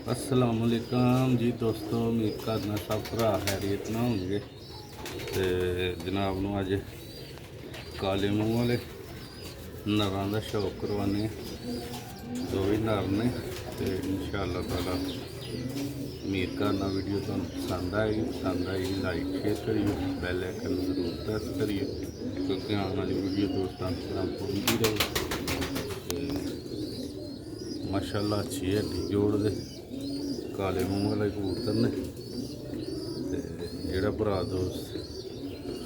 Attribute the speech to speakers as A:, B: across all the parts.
A: अस्सलाम वालेकुम जी दोस्तों, उम्मीद करना सब भरा खैरियत ना होंगे। तो जनाब नूं अज काले मूँह वाले नरां दा शौक करवाने, दो ही नर ने। तो इंशाअल्लाह ताला उम्मीद करना वीडियो तुहानूं पसंद आई लाइक शेयर करियो, बैल आइकन जरूर प्रेस करियो क्योंकि आने वाली वीडियो दोस्तों तक पहुँचती रहे। माशाअल्लाह अच्छी हड्डी जोड़ दे काले मूँह वाले कबूतर ने। तो जोड़ा भरा दोस्त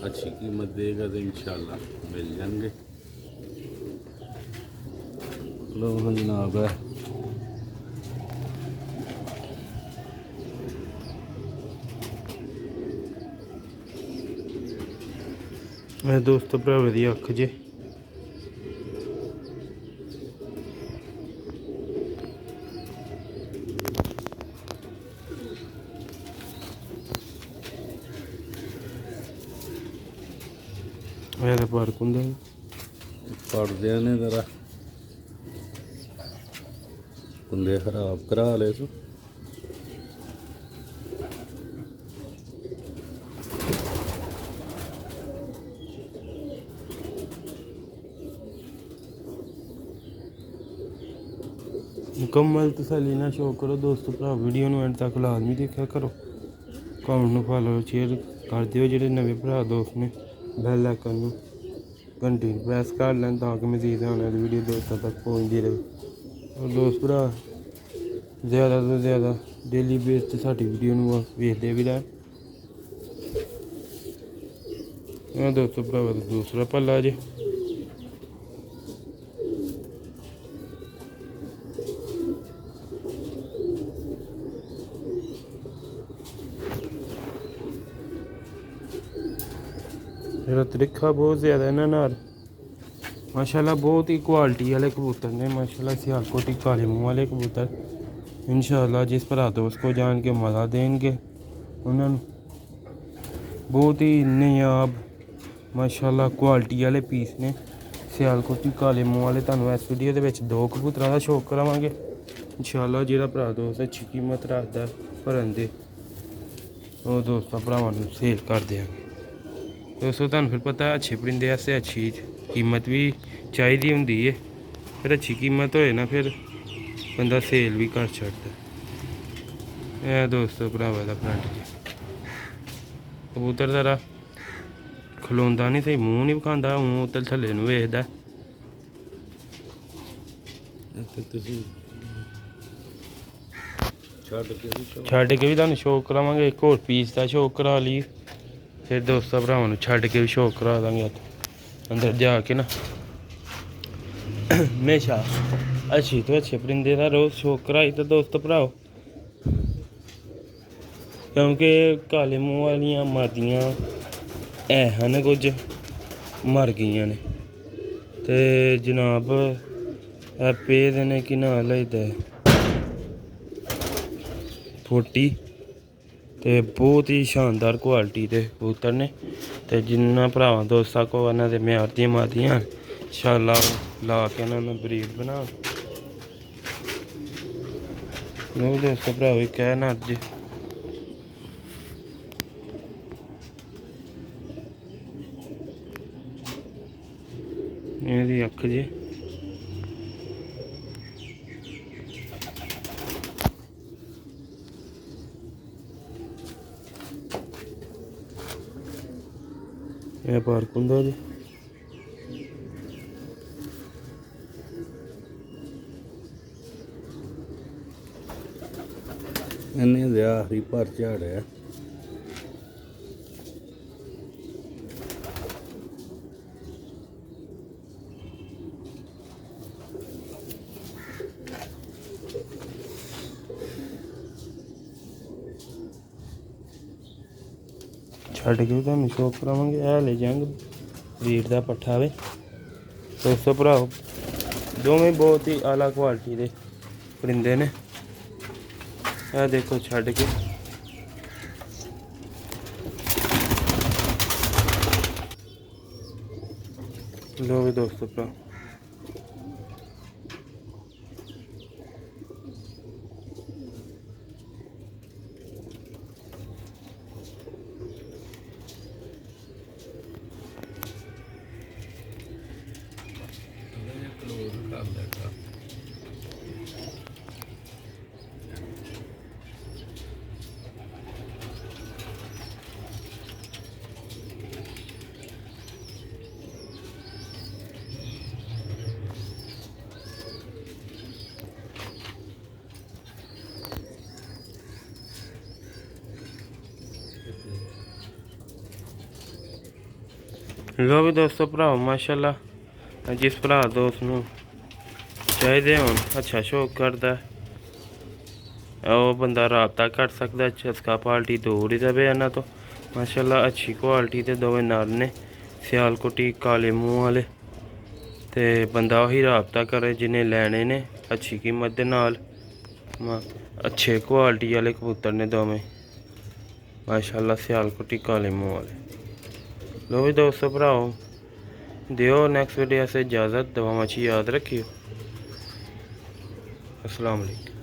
A: अच्छी कीमत देगा तो इंशाअल्लाह मिल जाएंगे। लो हाँ जनाब है
B: मैं दोस्तों भरावे दी अख जे पार्क होंगे
A: पढ़दे ने जरा कुंदे खराब करा ले तू।
B: मुकम्मल तसल्ली ना शौक करो दोस्तों भरा, वीडियो एंड तक लाजमी देखा करो। कमेंट में फॉलो शेयर कर दियो, जो नवे भरा दोस्त ने बैल आइकन घंटी प्रेस कर लैन ताकि मजीद आने वाली वीडियो दोस्तों तक पहुँचती रहे। और दोस्त भरा ज़्यादा तो ज़्यादा डेली बेस से साड़ी वीडियो वेखते भी रैन। दोस्तों भरावा तो दूसरा पल्ला जे मेरा तरीका बहुत ज़्यादा है ना नार माशाल्लाह, बहुत ही क्वालिटी वाले कबूतर ने माशाल्लाह। सियालकोटी काले मुँह वाले कबूतर इंशाअल्लाह जिस भरा दोस्त को जान के मज़ा देंगे उन्होंने बहुत ही नायाब माशाल्लाह क्वालिटी वाले पीस ने। सियालकोटी काले मुँह वाले तुहानूं इस वीडियो के दो कबूतरों का शौक करावांगे इंशाअल्लाह। जो भरा दोस्त अच्छी कीमत रखता भरन दे वो दोस्तों भरावां नूं सेल कर देंगे। दोस्तों तुहानूं फिर पता है अच्छे परिंदे आस्ते अच्छी कीमत भी चाहिदी हुंदी है, फिर अच्छी कीमत होए ना फिर बंदा सेल भी कर छड़दा। दोस्तों भरावा दा फ्रंट जी कबूतर जरा खलोंदा नहीं सही, मूँह नहीं विखांदा, मूँह उधर थल्ले नूं वेखदा। छड्ड के भी तुहानूं शौक करावांगे, एक होर पीस का शौक करा ली, फिर दोस्तों भरावां नूं छड्ड के भी शौक करा देंगे अंदर जाके ना। हमेशा अच्छी तो अच्छे परिंदे का रोज़ शौक कराई तो दोस्तों भराओ, क्योंकि काले मूँह वालियां मादियां हैं कुछ मर गई ने। तो जनाब पेदे ने कि ना लगदा 40 ते बहुत ही शानदार क्वालिटी के कबूतर ने। तो जिन्ना भरावां दोस्तां को इन्हां दे म्यार दियां मादियां इंशाअल्लाह ला के इन्हां नूं ब्रीड बना लो। दोस्तों भराओ एक है ना अज ਇਹਦੀ ਅੱਖ ਜੇ ਇਹ ਪਾਰਕ ਹੁੰਦਾ ਜੀ।
A: इन्हें दे आखिरी पर झाड़िया
B: छड्ड के भी तुहानूं शौक करावांगे। है ले जंग ब्रीड का पट्ठा वे दोस्तों भराओ, दोवें बहुत ही आला क्वालिटी के परिंदे ने। यह देखो छड्ड के लो भी दोस्तों भरा ਲੋ ਵੀ ਦੋਸਤੋ ਭਰਾਓ ਮਾਸ਼ਾਅੱਲਾ ਜਿਸ ਭਰਾ ਦੋਸਤ ਨੂੰ ਚਾਹੀਦੇ ਹੋਣ ਅੱਛਾ ਸ਼ੌਕ ਕਰਦਾ ਉਹ ਬੰਦਾ ਰਾਬਤਾ ਕਰ ਸਕਦਾ। ਚਸਕਾ ਪਾਲਟੀ ਦੂਰ ਹੀ ਰਵੇ ਇਹਨਾਂ ਤੋਂ। ਮਾਸ਼ਾਅੱਲਾ ਅੱਛੀ ਕੁਆਲਿਟੀ ਦੇ ਦੋਵੇਂ ਨਰ ਨੇ ਸਿਆਲਕੋਟੀ ਕਾਲੇ ਮੂੰਹ ਵਾਲੇ। ਤੇ ਬੰਦਾ ਉਹੀ ਰਾਬਤਾ ਕਰੇ ਜਿਹਨੇ ਲੈਣੇ ਨੇ ਅੱਛੀ ਕੀਮਤ ਦੇ ਨਾਲ। ਅੱਛੇ ਕੁਆਲਿਟੀ ਵਾਲੇ ਕਬੂਤਰ ਨੇ ਦੋਵੇਂ ਮਾਸ਼ਾਅੱਲਾ ਸਿਆਲਕੋਟੀ ਕਾਲੇ ਮੂੰਹ ਵਾਲੇ। लो भी दोस्तों भराओ दियो नेक्स्ट वीडियो से इजाज़त। दुआओं में याद रखियो। अस्सलाम वालेकुम।